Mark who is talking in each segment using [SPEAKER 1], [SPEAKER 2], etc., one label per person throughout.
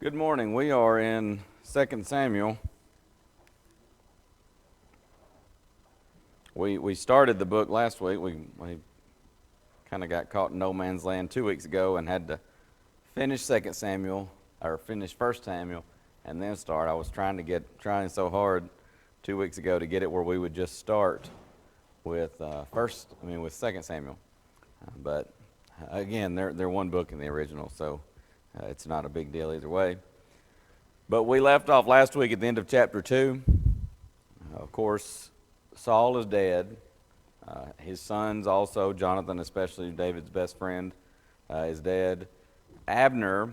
[SPEAKER 1] Good morning. We are in 2 Samuel. We started the book last week. We kind of got caught in no man's land 2 weeks ago and had to finish 2 Samuel, or finish 1 Samuel, and then start. I was trying so hard 2 weeks ago to get it where we would just start with 2 Samuel. But again, they're one book in the original, so it's not a big deal either way. But we left off last week at the end of chapter 2. Of course, Saul is dead. His sons also, Jonathan especially, David's best friend, is dead. Abner,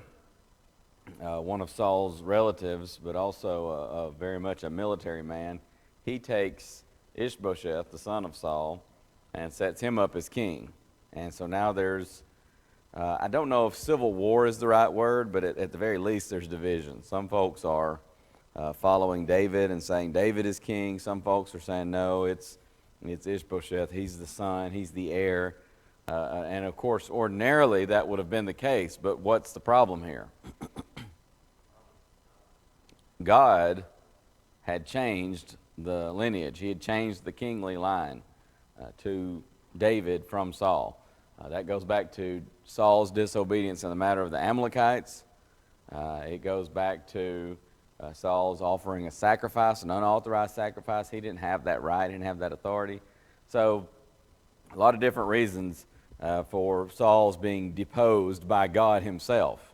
[SPEAKER 1] one of Saul's relatives, but also very much a military man, he takes Ishbosheth, the son of Saul, and sets him up as king. And so now there's, I don't know if civil war is the right word, but at the very least there's division. Some folks are following David and saying David is king. Some folks are saying no, it's Ishbosheth. He's the son. He's the heir. And of course, ordinarily that would have been the case. But what's the problem here? God had changed the lineage. He had changed the kingly line to David from Saul. That goes back to Saul's disobedience in the matter of the Amalekites. It goes back to Saul's offering a sacrifice, an unauthorized sacrifice. He didn't have that right, he didn't have that authority. So a lot of different reasons for Saul's being deposed by God himself.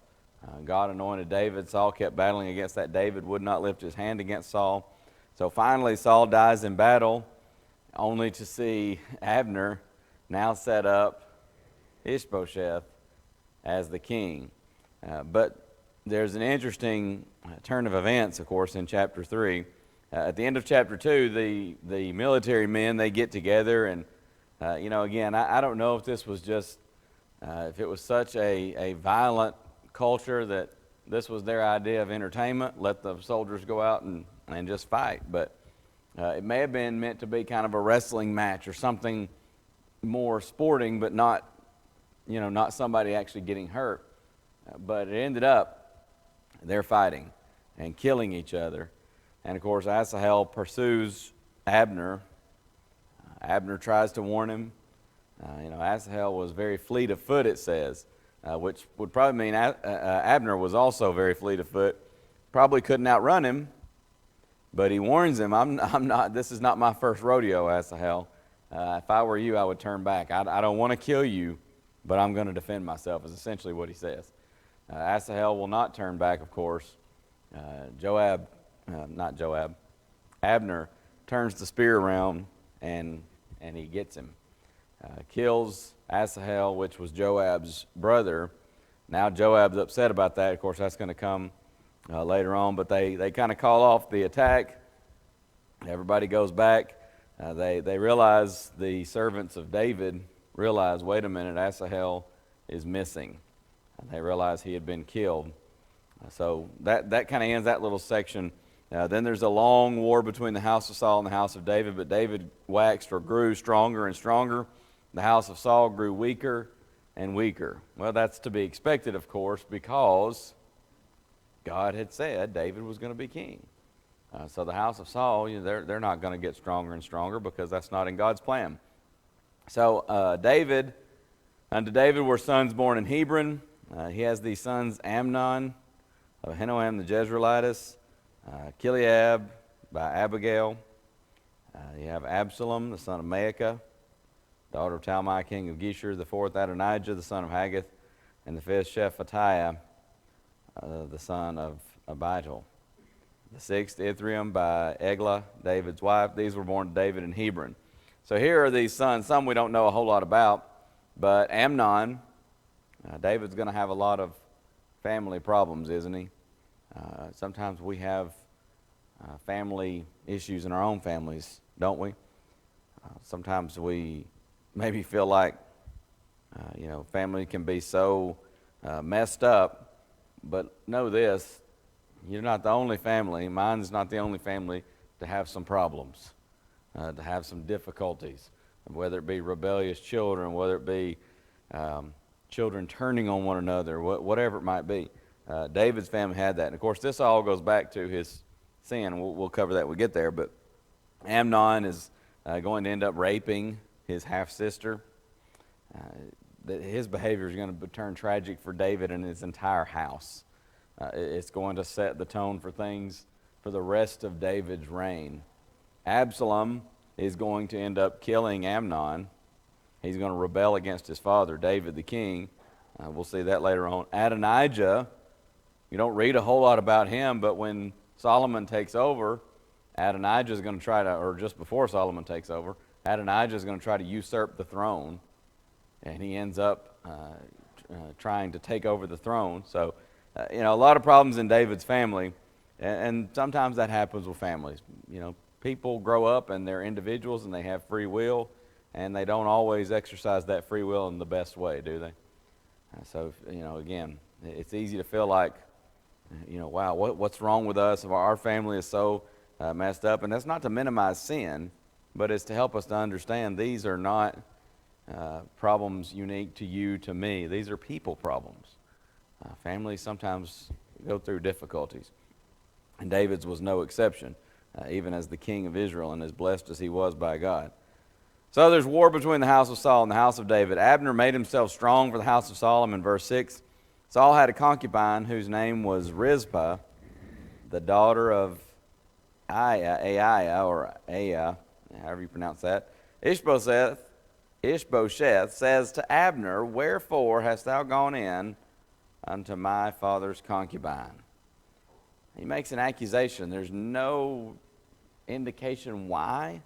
[SPEAKER 1] God anointed David. Saul kept battling against that. David would not lift his hand against Saul. So finally Saul dies in battle, only to see Abner now set up Ishbosheth as the king. But there's an interesting turn of events, of course, in chapter 3. At the end of chapter 2, the military men, they get together and, again, I don't know if this was just, if it was such a violent culture that this was their idea of entertainment, let the soldiers go out and just fight. But it may have been meant to be kind of a wrestling match or something more sporting, but not somebody actually getting hurt. But it ended up they're fighting and killing each other. And of course, Asahel pursues Abner. Abner tries to warn him. Asahel was very fleet of foot, it says, which would probably mean Abner was also very fleet of foot. Probably couldn't outrun him, but he warns him, this is not my first rodeo, Asahel. If I were you, I would turn back. I don't want to kill you, but I'm going to defend myself, is essentially what he says. Asahel will not turn back, of course. Abner turns the spear around and he gets him. Kills Asahel, which was Joab's brother. Now Joab's upset about that. Of course, that's going to come later on, but they kind of call off the attack. Everybody goes back. They realize, the servants of David realize, wait a minute, Asahel is missing. They realize he had been killed. So that kind of ends that little section. Then there's a long war between the house of Saul and the house of David, but David waxed or grew stronger and stronger. The house of Saul grew weaker and weaker. Well, that's to be expected, of course, because God had said David was going to be king. So the house of Saul, they're not going to get stronger and stronger because that's not in God's plan. So unto David were sons born in Hebron. He has these sons, Amnon, of Ahinoam the Jezreelitess, Chileab by Abigail. You have Absalom, the son of Maacah, daughter of Talmai, king of Geshur. The fourth, Adonijah, the son of Haggith. And the fifth, Shephatiah, the son of Abital. The sixth, Ithream by Eglah, David's wife. These were born to David in Hebron. So here are these sons, some we don't know a whole lot about, but Amnon, David's going to have a lot of family problems, isn't he? Sometimes we have family issues in our own families, don't we? Sometimes we maybe feel like, family can be so messed up, but know this, you're not the only family, mine's not the only family to have some problems, to have some difficulties, whether it be rebellious children, whether it be children turning on one another, whatever it might be. David's family had that. And, of course, this all goes back to his sin. We'll cover that when we get there. But Amnon is going to end up raping his half-sister. His behavior is going to turn tragic for David and his entire house. It's going to set the tone for things for the rest of David's reign. Absalom is going to end up killing Amnon. He's going to rebel against his father, David the king. We'll see that later on. Adonijah, you don't read a whole lot about him, but when Solomon takes over, Adonijah is going to try to, or just before Solomon takes over, Adonijah is going to try to usurp the throne, and he ends up trying to take over the throne. So, a lot of problems in David's family, and sometimes that happens with families. People grow up and they're individuals and they have free will, and they don't always exercise that free will in the best way, do they? So, again, it's easy to feel like, wow, what's wrong with us? Our family is so messed up. And that's not to minimize sin, but it's to help us to understand these are not problems unique to you, to me. These are people problems. Families sometimes go through difficulties. And David's was no exception, even as the king of Israel and as blessed as he was by God. So there's war between the house of Saul and the house of David. Abner made himself strong for the house of Saul. In verse 6, Saul had a concubine whose name was Rizpah, the daughter of Aiah, or Aiah, however you pronounce that. Ishbosheth says to Abner, "Wherefore hast thou gone in unto my father's concubine?" He makes an accusation. There's no indication why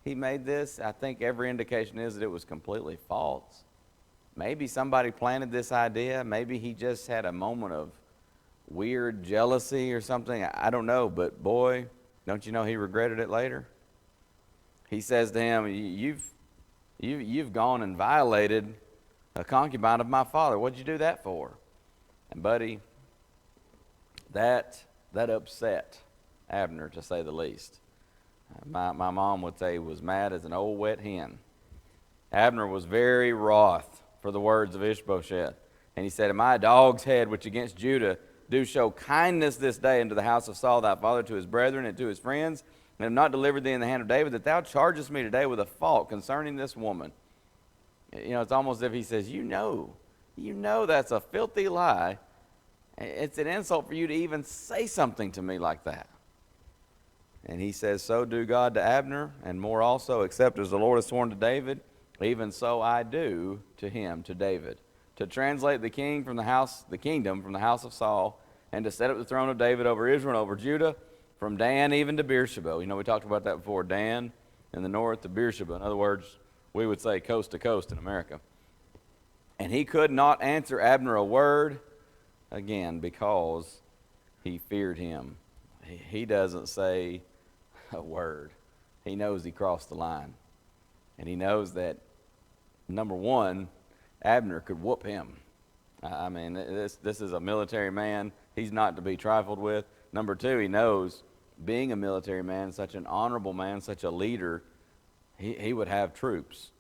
[SPEAKER 1] he made this. I think every indication is that it was completely false. Maybe somebody planted this idea. Maybe he just had a moment of weird jealousy or something. I don't know, but boy, don't you know he regretted it later? He says to him, you've gone and violated a concubine of my father. What'd you do that for? And buddy, that upset Abner, to say the least. My mom would say he was mad as an old wet hen. Abner was very wroth for the words of Ishbosheth. And he said, "Am I a dog's head which against Judah do show kindness this day unto the house of Saul thy father, to his brethren and to his friends, and have not delivered thee in the hand of David, that thou chargest me today with a fault concerning this woman?" It's almost as if he says, you know that's a filthy lie. It's an insult for you to even say something to me like that. And he says, "So do God to Abner, and more also, except as the Lord has sworn to David, even so I do to him," to David, "to translate the kingdom from the house of Saul, and to set up the throne of David over Israel and over Judah, from Dan even to Beersheba." We talked about that before. Dan in the north to Beersheba. In other words, we would say coast to coast in America. And he could not answer Abner a word, again, because he feared him. He doesn't say a word. He knows he crossed the line. And he knows that, number one, Abner could whoop him. This is a military man. He's not to be trifled with. Number two, he knows, being a military man, such an honorable man, such a leader, he would have troops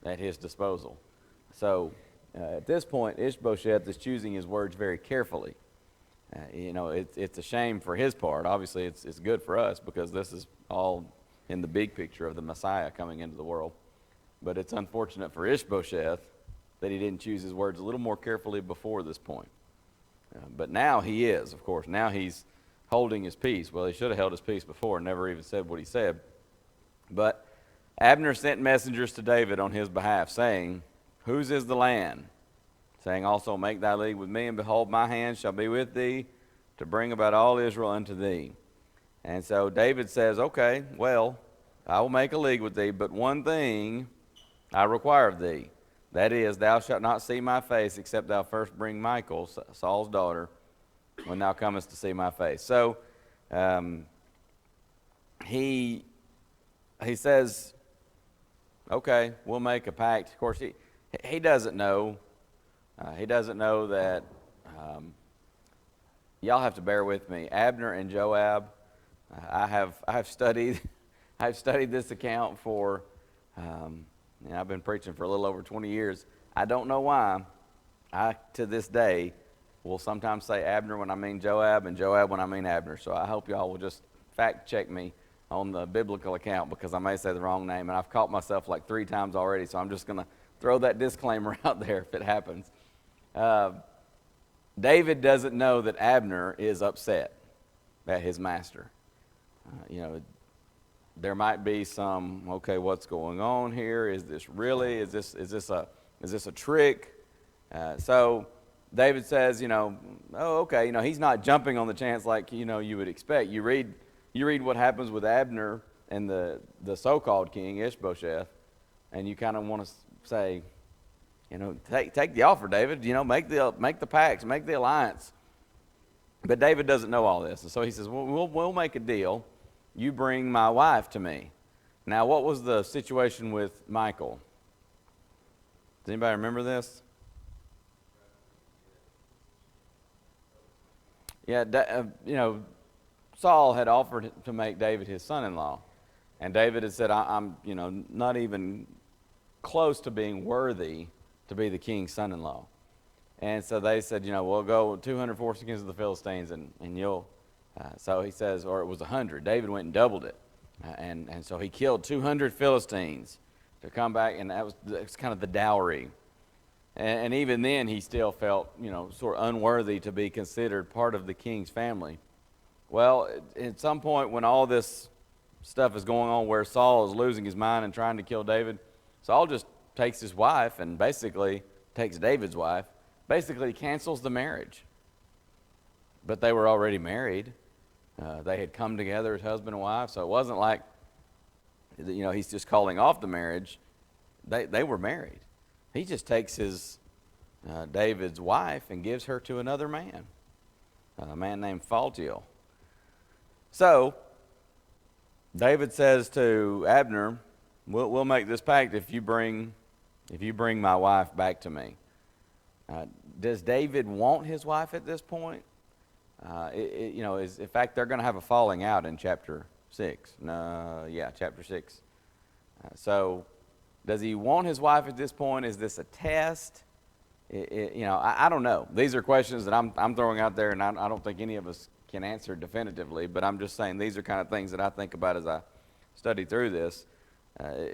[SPEAKER 1] at his disposal. So at this point, Ishbosheth is choosing his words very carefully. It's a shame for his part. Obviously, it's good for us because this is all in the big picture of the Messiah coming into the world. But it's unfortunate for Ishbosheth that he didn't choose his words a little more carefully before this point. But now he is, of course. Now he's holding his peace. Well, he should have held his peace before and never even said what he said. But Abner sent messengers to David on his behalf, saying, "Whose is the land?" Saying also, "Make thy league with me, and behold, my hand shall be with thee, to bring about all Israel unto thee." And so David says, "Okay, well, I will make a league with thee, but one thing I require of thee. That is, thou shalt not see my face, except thou first bring Michal, Saul's daughter, when thou comest to see my face." So he says, "Okay, we'll make a pact." Of course, he doesn't know. He doesn't know that. Y'all have to bear with me. Abner and Joab. I've studied this account for. I've been preaching for a little over 20 years. I don't know why. To this day, will sometimes say Abner when I mean Joab, and Joab when I mean Abner. So I hope y'all will just fact check me on the biblical account, because I may say the wrong name, and I've caught myself like 3 times already, so I'm just going to throw that disclaimer out there if it happens. David doesn't know that Abner is upset at his master. There might be some, okay, what's going on here? Is this really? Is this a trick? So David says, oh, okay, he's not jumping on the chance like you would expect. You read what happens with Abner and the so-called king Ishbosheth, and you kind of want to say, take the offer, David. Make the pacts, make the alliance. But David doesn't know all this, and so he says, we'll make a deal. You bring my wife to me. Now, what was the situation with Michal? Does anybody remember this? Yeah, Saul had offered to make David his son-in-law, and David had said, I'm not even close to being worthy to be the king's son-in-law. And so they said, we'll go 200 foreskins of the Philistines, and you'll. So he says, or it was 100. David went and doubled it, and so he killed 200 Philistines to come back, and that was kind of the dowry. And even then, he still felt, sort of unworthy to be considered part of the king's family. Well, at some point when all this stuff is going on, where Saul is losing his mind and trying to kill David, Saul just takes his wife and basically takes David's wife, basically cancels the marriage. But they were already married. They had come together as husband and wife, so it wasn't like, he's just calling off the marriage. They were married. He just takes his David's wife and gives her to another man, a man named Phaltiel. So David says to Abner, we'll make this pact if you bring my wife back to me. Does David want his wife at this point? In fact, they're going to have a falling out in chapter 6. Chapter 6. So does he want his wife at this point? Is this a test? I don't know. These are questions that I'm throwing out there, and I don't think any of us can answer definitively, but I'm just saying these are kind of things that I think about as I study through this.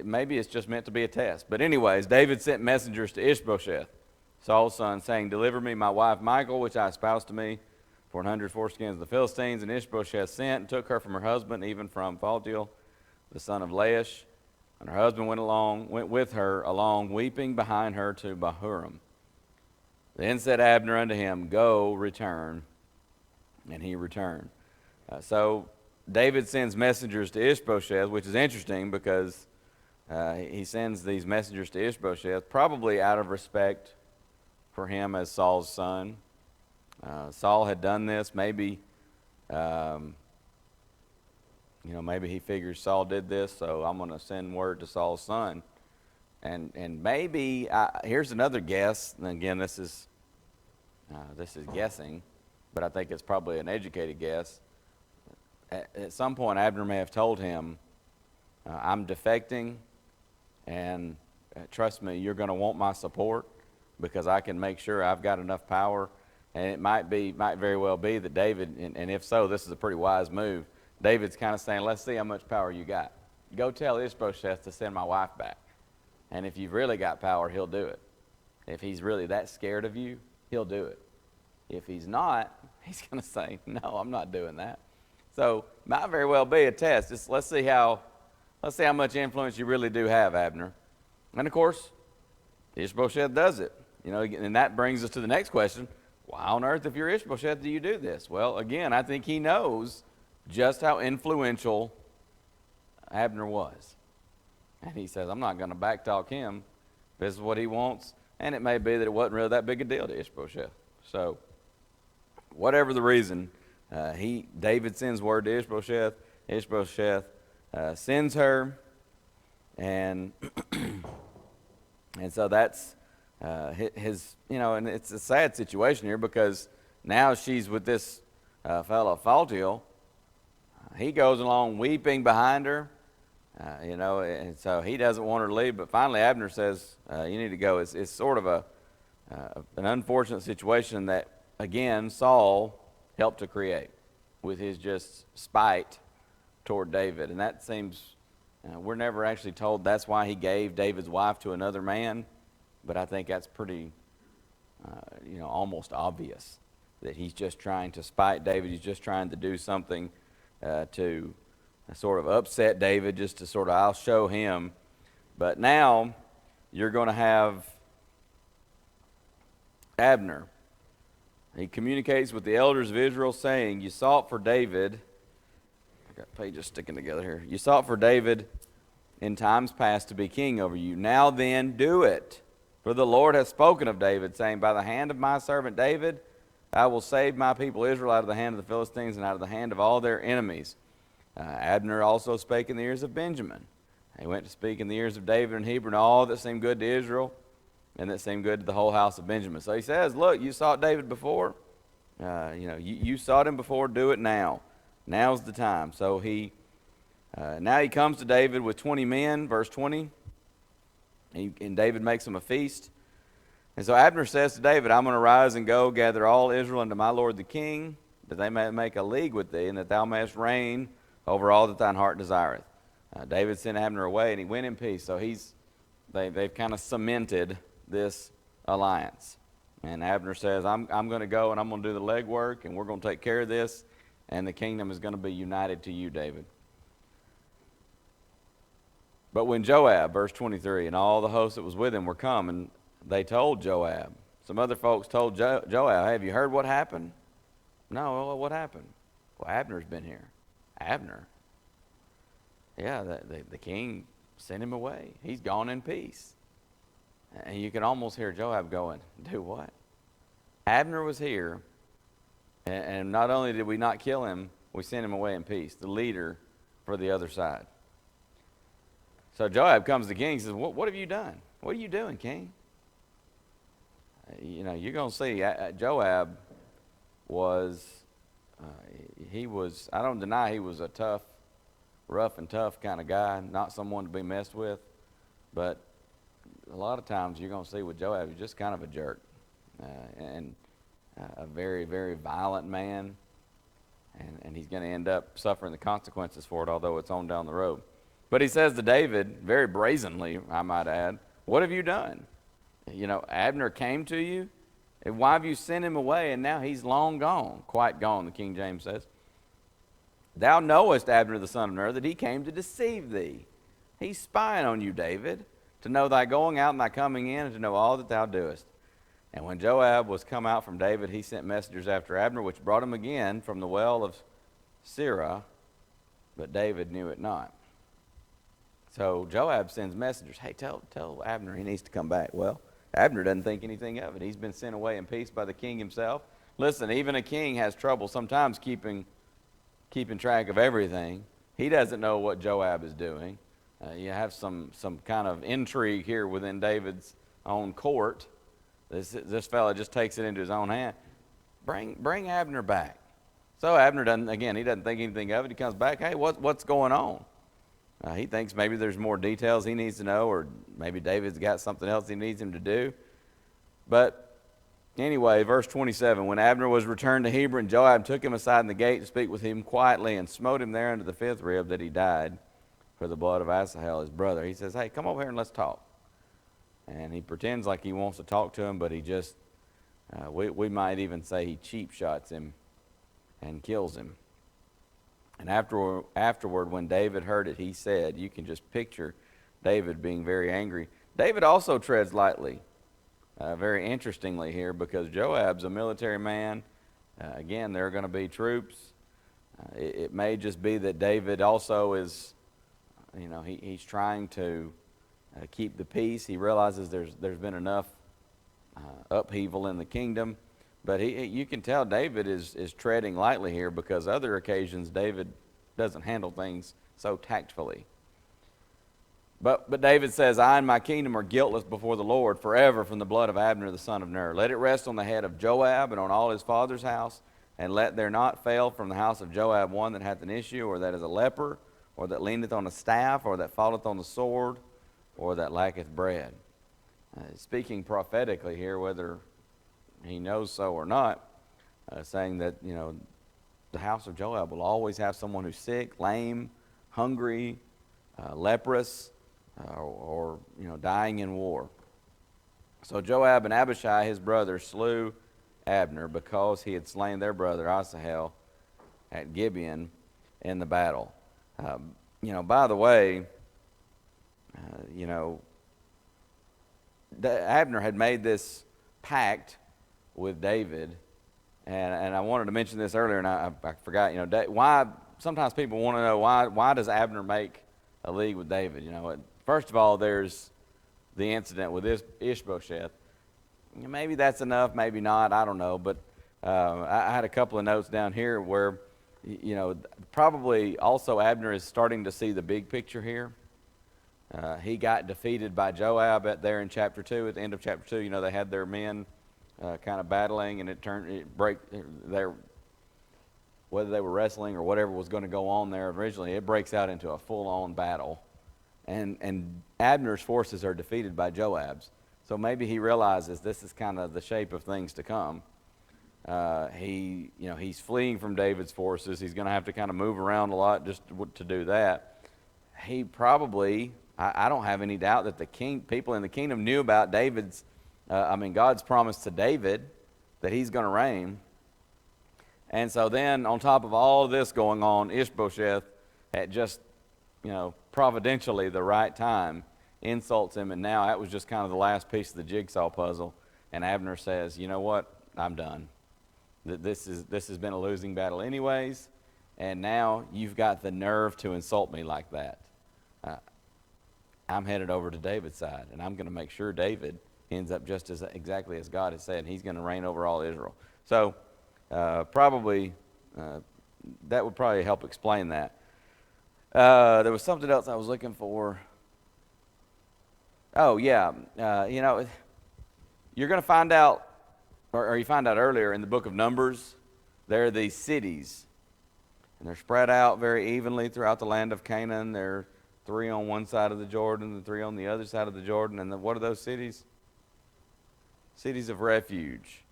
[SPEAKER 1] Maybe it's just meant to be a test. But anyways, David sent messengers to Ishbosheth, Saul's son, saying, deliver me my wife Michal, which I espoused to me, for 100 foreskins of the Philistines. And Ishbosheth sent and took her from her husband, even from Phaltiel, the son of Laish. And her husband went with her along, weeping behind her to Bahurim. Then said Abner unto him, go, return. And he returned. So David sends messengers to Ishbosheth, which is interesting because he sends these messengers to Ishbosheth, probably out of respect for him as Saul's son. Saul had done this. Maybe, maybe he figures Saul did this, so I'm going to send word to Saul's son. And maybe, here's another guess, and again, this is guessing, but I think it's probably an educated guess. At some point, Abner may have told him, I'm defecting, and trust me, you're going to want my support because I can make sure I've got enough power. And it might very well be that David, and if so, this is a pretty wise move. David's kind of saying, let's see how much power you got. Go tell Ishbosheth to send my wife back. And if you've really got power, he'll do it. If he's really that scared of you, he'll do it. If he's not, he's going to say, no, I'm not doing that. So it might very well be a test. Let's see how much influence you really do have, Abner. And of course, Ishbosheth does it. And that brings us to the next question. Why on earth, if you're Ishbosheth, do you do this? Well, again, I think he knows just how influential Abner was. And he says, I'm not going to backtalk him. This is what he wants. And it may be that it wasn't really that big a deal to Ishbosheth. So, whatever the reason, David sends word to Ishbosheth. Ishbosheth sends her. And so that's his, and it's a sad situation here because now she's with this fellow Phaltiel. He goes along weeping behind her, and so he doesn't want her to leave. But finally, Abner says, "You need to go." It's sort of an unfortunate situation that again, Saul helped to create with his just spite toward David. And that seems, we're never actually told that's why he gave David's wife to another man, but I think that's pretty, almost obvious that he's just trying to spite David. He's just trying to do something to sort of upset David, just to sort of, I'll show him. But now you're going to have Abner. He communicates with the elders of Israel, saying, you sought for David. I got pages sticking together here. You sought for David in times past to be king over you. Now then, do it. For the Lord hath spoken of David, saying, by the hand of my servant David, I will save my people Israel out of the hand of the Philistines and out of the hand of all their enemies. Abner also spake in the ears of Benjamin. He went to speak in the ears of David and Hebron, all that seemed good to Israel, and that seemed good to the whole house of Benjamin. So he says, look, you sought David before. You sought him before, do it now. Now's the time. So now he comes to David with 20 men, verse 20. And David makes him a feast. And so Abner says to David, I'm going to rise and go, gather all Israel unto my lord the king, that they may make a league with thee, and that thou mayest reign over all that thine heart desireth. David sent Abner away, and he went in peace. So they've kind of cemented this alliance. And Abner says, I'm going to go, and I'm going to do the legwork, and we're going to take care of this, and the kingdom is going to be united to you, David. But when Joab, verse 23, and all the host that was with him were come, and they told Joab. Some other folks told Joab, hey, have you heard what happened? No, what happened? Well, Abner's been here. Abner? Yeah, the king sent him away. He's gone in peace. And you can almost hear Joab going, do what? Abner was here, and not only did we not kill him, we sent him away in peace, the leader for the other side. So Joab comes to the king and says, what have you done? What are you doing, king? You're going to see Joab was, I don't deny he was a tough, rough and tough kind of guy, not someone to be messed with. But a lot of times you're going to see with Joab, he's just kind of a jerk. And a very, very violent man. And he's going to end up suffering the consequences for it, although it's on down the road. But he says to David, very brazenly, I might add, what have you done? Abner came to you, and why have you sent him away, and now he's long gone, quite gone, the King James says. Thou knowest, Abner the son of Ner, that he came to deceive thee. He's spying on you, David, to know thy going out and thy coming in, and to know all that thou doest. And when Joab was come out from David, he sent messengers after Abner, which brought him again from the well of Sirah, but David knew it not. So Joab sends messengers, hey, tell Abner he needs to come back. Well, Abner doesn't think anything of it. He's been sent away in peace by the king himself. Listen, even a king has trouble sometimes keeping track of everything. He doesn't know what Joab is doing. You have some kind of intrigue here within David's own court. This fella just takes it into his own hand. Bring Abner back. So Abner doesn't think anything of it. He comes back, hey, what's going on? He thinks maybe there's more details he needs to know, or maybe David's got something else he needs him to do. But anyway, verse 27, when Abner was returned to Hebron, Joab took him aside in the gate to speak with him quietly and smote him there under the fifth rib, that he died for the blood of Asahel, his brother. He says, hey, come over here and let's talk. And he pretends like he wants to talk to him, but he just, we might even say he cheap shots him and kills him. And afterward, when David heard it, he said, you can just picture David being very angry. David also treads lightly, very interestingly here, because Joab's a military man. Again, there are going to be troops. It may just be that David also is, he's trying to keep the peace. He realizes there's been enough upheaval in the kingdom. But you can tell David is treading lightly here, because other occasions David doesn't handle things so tactfully. But David says, I and my kingdom are guiltless before the Lord forever from the blood of Abner the son of Ner. Let it rest on the head of Joab and on all his father's house, and let there not fail from the house of Joab one that hath an issue, or that is a leper, or that leaneth on a staff, or that falleth on the sword, or that lacketh bread. Speaking prophetically here, whether he knows so or not, saying that, the house of Joab will always have someone who's sick, lame, hungry, leprous, or dying in war. So Joab and Abishai, his brother, slew Abner because he had slain their brother Asahel at Gibeon in the battle. By the way, Abner had made this pact with David, and I wanted to mention this earlier, and I forgot. Why? Sometimes people want to know why does Abner make a league with David? First of all, there's the incident with Ishbosheth. Maybe that's enough, maybe not. I don't know, but I had a couple of notes down here where, probably also Abner is starting to see the big picture here. He got defeated by Joab there in chapter 2. At the end of chapter 2, they had their men kind of battling, and whether they were wrestling or whatever was going to go on there originally, it breaks out into a full-on battle. And Abner's forces are defeated by Joab's. So maybe he realizes this is kind of the shape of things to come. He's fleeing from David's forces. He's going to have to kind of move around a lot just to do that. He probably, I don't have any doubt that the people in the kingdom knew about God's promise to David that he's going to reign. And so then on top of all of this going on, Ishbosheth at just, providentially the right time insults him, and now that was just kind of the last piece of the jigsaw puzzle. And Abner says, you know what, I'm done. This has been a losing battle anyways, and now you've got the nerve to insult me like that. I'm headed over to David's side, and I'm going to make sure David ends up just exactly as God has said, and he's going to reign over all Israel. So probably that would probably help explain that. There was something else I was looking for. Oh, yeah. You're going to find out, or you find out earlier in the book of Numbers, there are these cities, and they're spread out very evenly throughout the land of Canaan. There are 3 on one side of the Jordan and 3 on the other side of the Jordan. And what are those cities? Cities of refuge.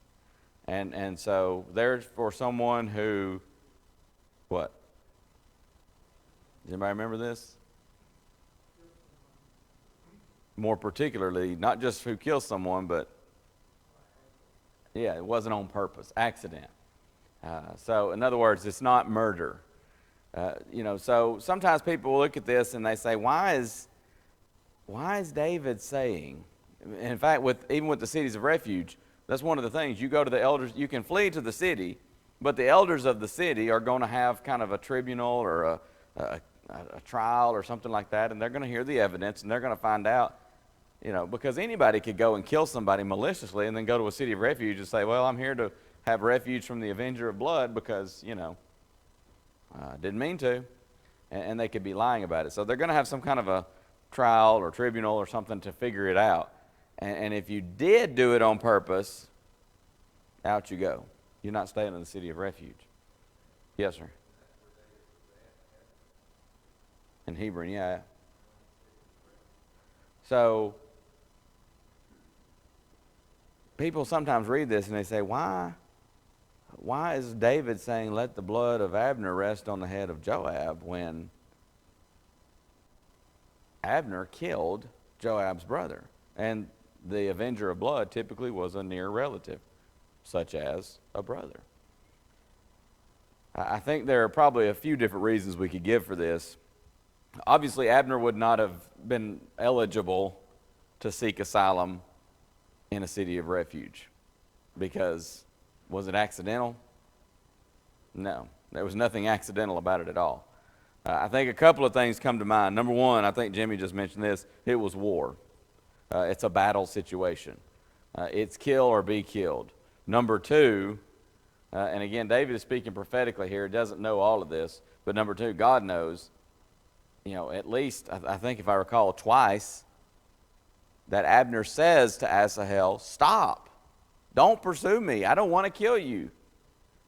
[SPEAKER 1] And so there's for someone who, what? Does anybody remember this? More particularly, not just who kills someone, but, it wasn't on purpose, accident. So in other words, it's not murder. So sometimes people will look at this and they say, why is David saying, in fact, even with the cities of refuge, that's one of the things. You go to the elders, you can flee to the city, but the elders of the city are going to have kind of a tribunal or a trial or something like that, and they're going to hear the evidence, and they're going to find out, because anybody could go and kill somebody maliciously and then go to a city of refuge and say, well, I'm here to have refuge from the avenger of blood because, didn't mean to, and they could be lying about it. So they're going to have some kind of a trial or tribunal or something to figure it out. And if you did do it on purpose, out you go. You're not staying in the city of refuge. Yes, sir. In Hebron, yeah. So people sometimes read this and they say, why is David saying, let the blood of Abner rest on the head of Joab, when Abner killed Joab's brother? And the avenger of blood typically was a near relative, such as a brother. I think there are probably a few different reasons we could give for this. Obviously, Abner would not have been eligible to seek asylum in a city of refuge, because was it accidental? No, there was nothing accidental about it at all. I think a couple of things come to mind. Number one, I think Jimmy just mentioned this, it was war. It's a battle situation. It's kill or be killed. Number two, and again, David is speaking prophetically here, doesn't know all of this, but number two, God knows, at least, I think if I recall twice, that Abner says to Asahel, stop, don't pursue me, I don't want to kill you.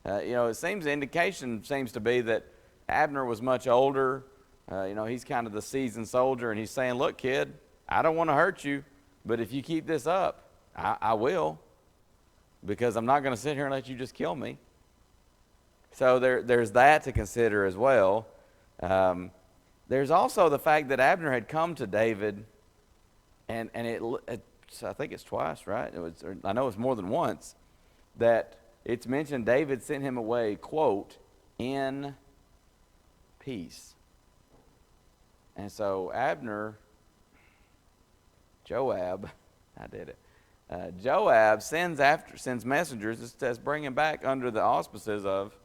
[SPEAKER 1] It seems, the indication seems to be that Abner was much older. He's kind of the seasoned soldier, and he's saying, look, kid, I don't want to hurt you, but if you keep this up, I will, because I'm not going to sit here and let you just kill me. So there's that to consider as well. There's also the fact that Abner had come to David, and I think it's twice, right? I know it's more than once, that it's mentioned David sent him away, quote, in peace. And so Joab sends messengers that says, bring him back under the auspices of,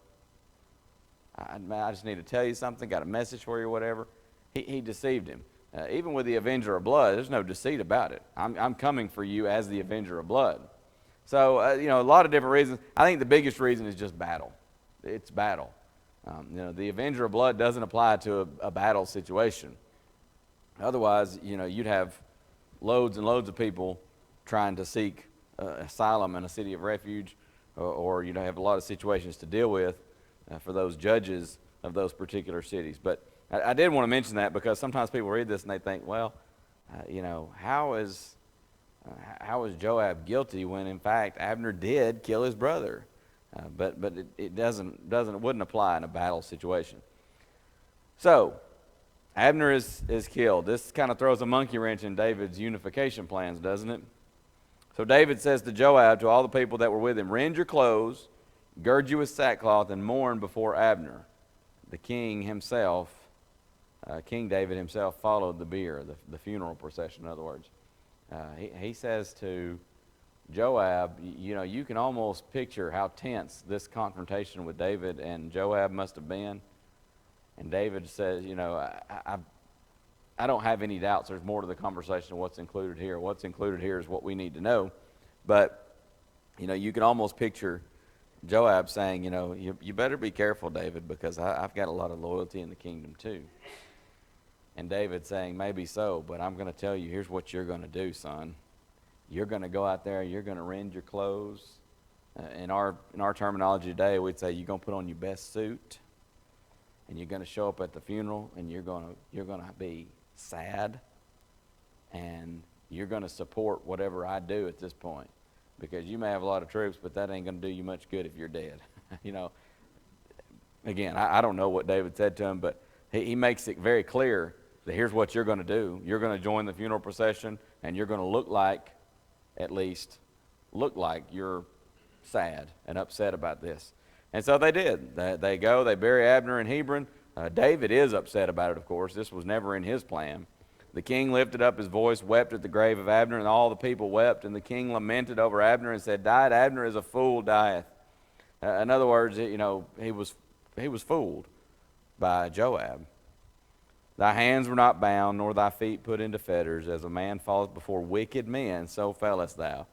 [SPEAKER 1] I just need to tell you something, got a message for you or whatever. He deceived him. Even with the avenger of blood, there's no deceit about it. I'm coming for you as the avenger of blood. So, a lot of different reasons. I think the biggest reason is just battle. It's battle. The avenger of blood doesn't apply to a battle situation. Otherwise, you'd have loads and loads of people trying to seek asylum in a city of refuge, or have a lot of situations to deal with for those judges of those particular cities. But I did want to mention that because sometimes people read this and they think, well, how is Joab guilty when in fact Abner did kill his brother? But it wouldn't apply in a battle situation. So Abner is killed. This kind of throws a monkey wrench in David's unification plans, doesn't it? So David says to Joab, to all the people that were with him, rend your clothes, gird you with sackcloth, and mourn before Abner. The king himself, King David himself, followed the bier, the funeral procession, in other words. He says to Joab, you can almost picture how tense this confrontation with David and Joab must have been. And David says, I don't have any doubts there's more to the conversation of what's included here. What's included here is what we need to know. But, you can almost picture Joab saying, you better be careful, David, because I've got a lot of loyalty in the kingdom too. And David saying, maybe so, but I'm going to tell you, here's what you're going to do, son. You're going to go out there, you're going to rend your clothes. In our terminology today, we'd say you're going to put on your best suit, and you're going to show up at the funeral, and you're going to be sad, and you're going to support whatever I do at this point, because you may have a lot of troops, but that ain't going to do you much good if you're dead. Again, I don't know what David said to him, but he makes it very clear that here's what you're going to do. You're going to join the funeral procession, and you're going to look like you're sad and upset about this. And so they did. They go, they bury Abner in Hebron. David is upset about it, of course. This was never in his plan. The king lifted up his voice, wept at the grave of Abner, and all the people wept. And the king lamented over Abner and said, died Abner as a fool dieth. In other words, he was fooled by Joab. Thy hands were not bound, nor thy feet put into fetters. As a man falleth before wicked men, so fellest thou.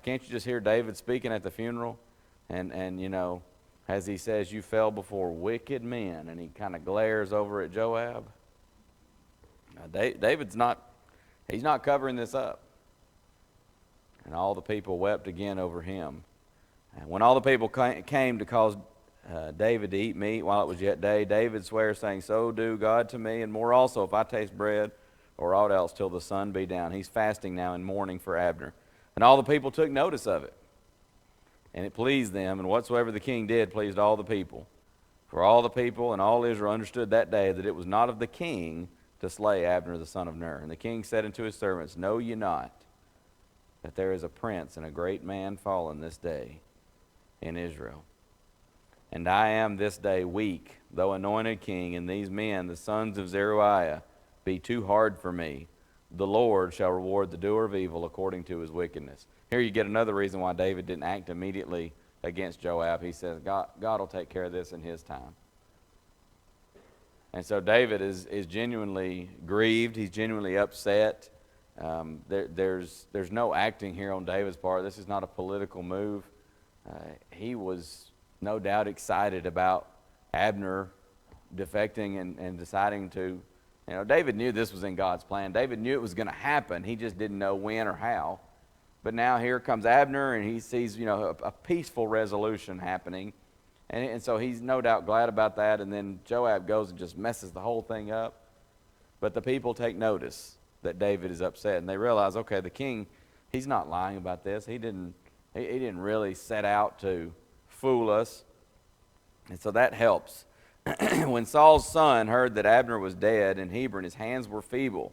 [SPEAKER 1] Can't you just hear David speaking at the funeral? And as he says, you fell before wicked men, and he kind of glares over at Joab. David's not covering this up. And all the people wept again over him. And when all the people came to cause David to eat meat while it was yet day, David swears, saying, so do God to me, and more also, if I taste bread or aught else till the sun be down. He's fasting now and mourning for Abner. And all the people took notice of it. And it pleased them, and whatsoever the king did pleased all the people. For all the people and all Israel understood that day that it was not of the king to slay Abner the son of Ner. And the king said unto his servants, know ye not that there is a prince and a great man fallen this day in Israel? And I am this day weak, though anointed king, and these men, the sons of Zeruiah, be too hard for me. The Lord shall reward the doer of evil according to his wickedness. Here you get another reason why David didn't act immediately against Joab. He says, God will take care of this in his time. And so David is genuinely grieved. He's genuinely upset. There's no acting here on David's part. This is not a political move. He was no doubt excited about Abner defecting and deciding to, David knew this was in God's plan. David knew it was going to happen. He just didn't know when or how. But now here comes Abner, and he sees, a peaceful resolution happening. And so he's no doubt glad about that. And then Joab goes and just messes the whole thing up. But the people take notice that David is upset, and they realize, okay, the king, he's not lying about this. He didn't really set out to fool us. And so that helps. When Saul's son heard that Abner was dead in Hebron, his hands were feeble,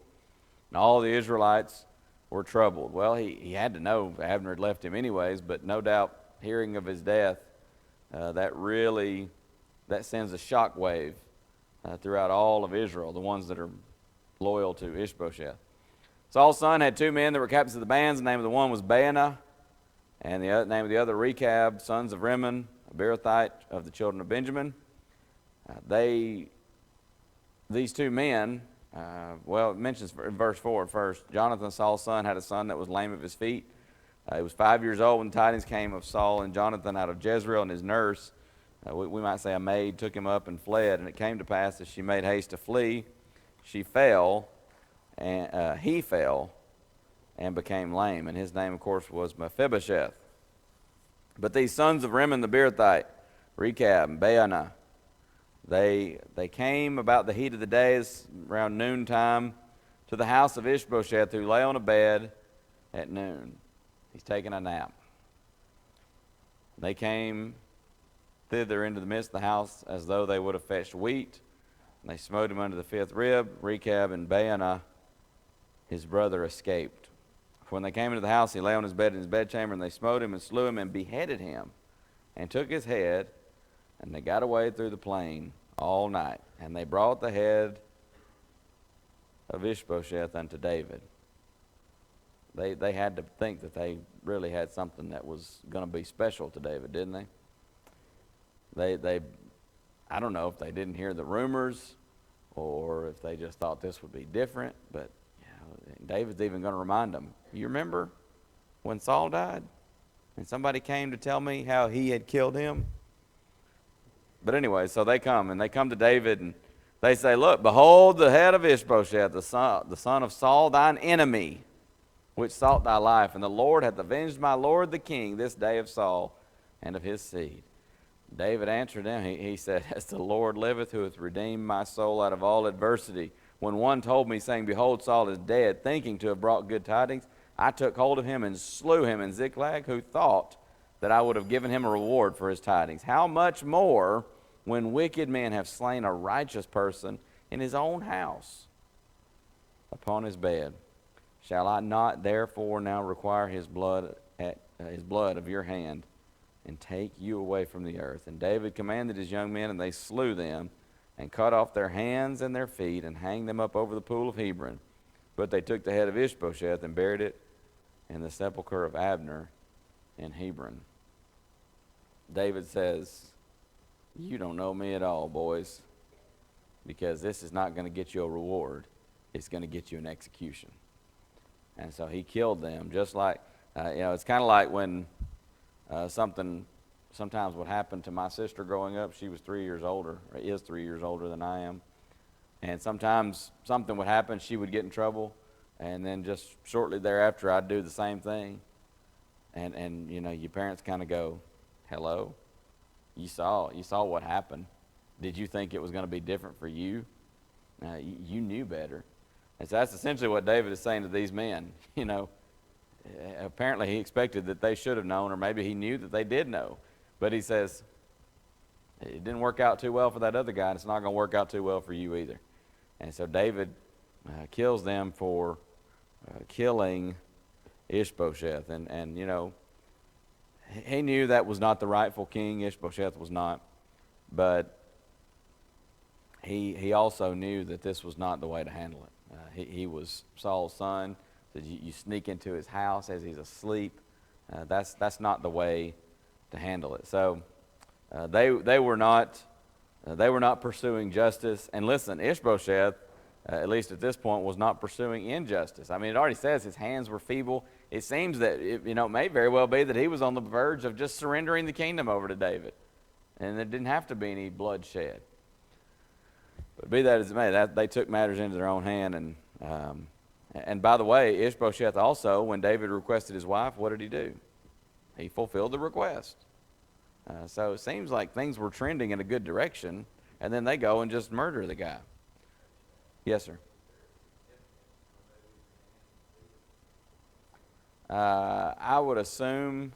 [SPEAKER 1] and all the Israelites were troubled. Well, he had to know Abner had left him anyways, but no doubt hearing of his death, that sends a shock wave throughout all of Israel, the ones that are loyal to Ishbosheth. Saul's son had two men that were captains of the bands. The name of the one was Baanah, and the name of the other Rechab, sons of Rimmon, a Beerothite of the children of Benjamin. These two men, it mentions in verse 4 first, Jonathan, Saul's son, had a son that was lame of his feet. He was 5 years old when tidings came of Saul and Jonathan out of Jezreel, and his nurse, we might say a maid, took him up and fled. And it came to pass, as she made haste to flee, he fell and became lame. And his name, of course, was Mephibosheth. But these sons of Rimmon the Beerothite, Rechab and Baanah, they came about the heat of the day, around noontime, to the house of Ishbosheth, who lay on a bed at noon. He's taking a nap. They came thither into the midst of the house as though they would have fetched wheat. And they smote him under the fifth rib. Rechab and Baanah, his brother, escaped. For when they came into the house, he lay on his bed in his bedchamber, and they smote him and slew him and beheaded him, and took his head, and they got away through the plain all night. And they brought the head of Ishbosheth unto David. They had to think that they really had something that was going to be special to David, didn't they? I don't know if they didn't hear the rumors or if they just thought this would be different, but David's even going to remind them, you remember when Saul died and somebody came to tell me how he had killed him? But anyway, so they come to David, and they say, look, behold the head of Ishbosheth, the son of Saul, thine enemy, which sought thy life, and the Lord hath avenged my lord the king this day of Saul and of his seed. David answered him, he said, as the Lord liveth, who hath redeemed my soul out of all adversity. When one told me, saying, behold, Saul is dead, thinking to have brought good tidings, I took hold of him and slew him in Ziklag, who thought that I would have given him a reward for his tidings. How much more when wicked men have slain a righteous person in his own house upon his bed? Shall I not therefore now require his blood of your hand, and take you away from the earth? And David commanded his young men, and they slew them, and cut off their hands and their feet, and hanged them up over the pool of Hebron. But they took the head of Ishbosheth and buried it in the sepulchre of Abner in Hebron. David says, you don't know me at all, boys, because this is not going to get you a reward. It's going to get you an execution. And so he killed them, just like, it's kind of like when something sometimes would happen to my sister growing up. She was 3 years older, or is 3 years older than I am. And sometimes something would happen, she would get in trouble, and then just shortly thereafter I'd do the same thing. And your parents kind of go, hello, you saw what happened. Did you think it was going to be different for you? You knew better. And so that's essentially what David is saying to these men. Apparently he expected that they should have known, or maybe he knew that they did know. But he says, it didn't work out too well for that other guy, and it's not going to work out too well for you either. And so David kills them for killing Ishbosheth. And he knew that was not the rightful king. Ishbosheth was not. But he also knew that this was not the way to handle it. He was Saul's son. So you sneak into his house as he's asleep. That's not the way to handle it. So they were not pursuing justice. And listen, Ishbosheth, at least at this point, was not pursuing injustice. I mean, it already says his hands were feeble. It seems that it may very well be that he was on the verge of just surrendering the kingdom over to David, and there didn't have to be any bloodshed. But be that as it may, they took matters into their own hand. And by the way, Ishbosheth also, when David requested his wife, what did he do? He fulfilled the request. So it seems like things were trending in a good direction, and then they go and just murder the guy. Yes, sir. I would assume,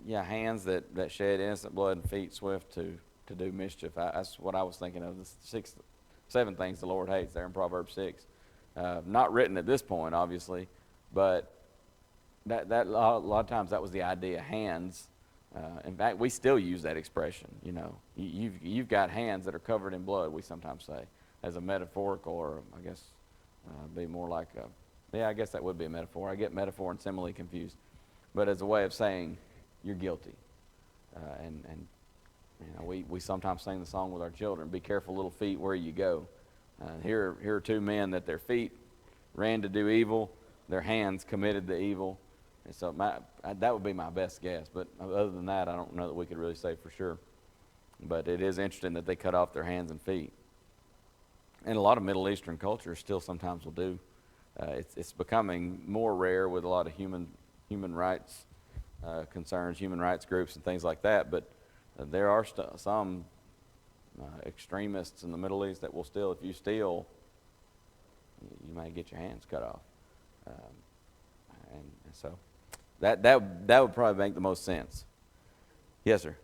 [SPEAKER 1] yeah, hands that shed innocent blood and feet swift to do mischief. That's what I was thinking of, the 7 things the Lord hates there in Proverbs 6. Not written at this point, obviously, but that a lot of times that was the idea, hands. In fact, we still use that expression, you know. You've got hands that are covered in blood, we sometimes say, as a metaphorical, or I guess be more like I guess that would be a metaphor. I get metaphor and simile confused. But as a way of saying you're guilty. And you know, we sometimes sing the song with our children, be careful little feet where you go. Here are 2 men that their feet ran to do evil, their hands committed the evil. And so that would be my best guess. But other than that, I don't know that we could really say for sure. But it is interesting that they cut off their hands and feet. And a lot of Middle Eastern cultures still sometimes will do. It's becoming more rare with a lot of human rights concerns, human rights groups and things like that. But there are some extremists in the Middle East that will still, if you steal, you may get your hands cut off. And so that would probably make the most sense. Yes, sir.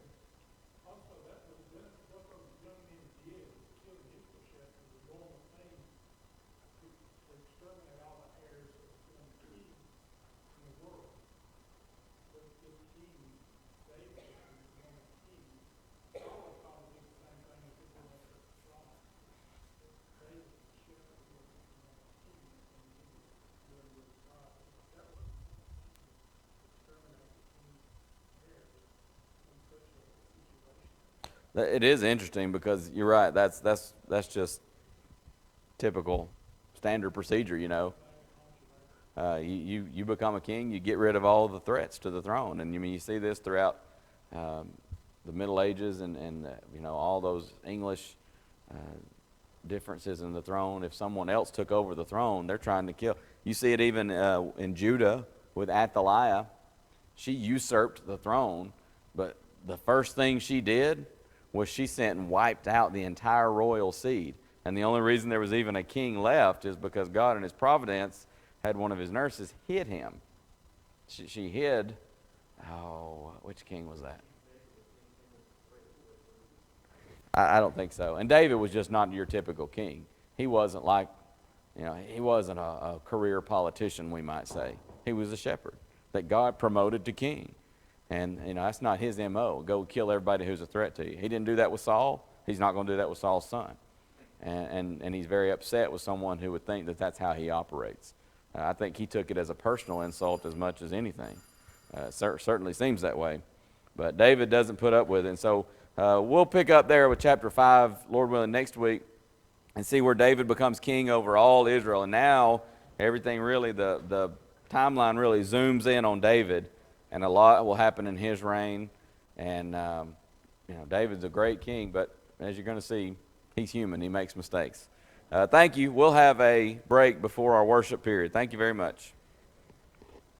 [SPEAKER 1] It is interesting because you're right. That's just typical standard procedure. You know, you become a king, you get rid of all the threats to the throne, and you see this throughout the Middle Ages and you know, all those English differences in the throne. If someone else took over the throne, they're trying to kill. You see it even in Judah with Athaliah. She usurped the throne, but the first thing she did was she sent and wiped out the entire royal seed. And the only reason there was even a king left is because God in his providence had one of his nurses hid him. She hid, which king was that? I don't think so. And David was just not your typical king. He wasn't like, you know, he wasn't a career politician, we might say. He was a shepherd that God promoted to king. And, you know, that's not his M.O. Go kill everybody who's a threat to you. He didn't do that with Saul. He's not going to do that with Saul's son. And he's very upset with someone who would think that that's how he operates. I think he took it as a personal insult as much as anything. Certainly seems that way. But David doesn't put up with it. And so we'll pick up there with chapter 5, Lord willing, next week and see where David becomes king over all Israel. And now everything really, the timeline really zooms in on David. And a lot will happen in his reign. And, you know, David's a great king, but as you're going to see, he's human. He makes mistakes. Thank you. We'll have a break before our worship period. Thank you very much.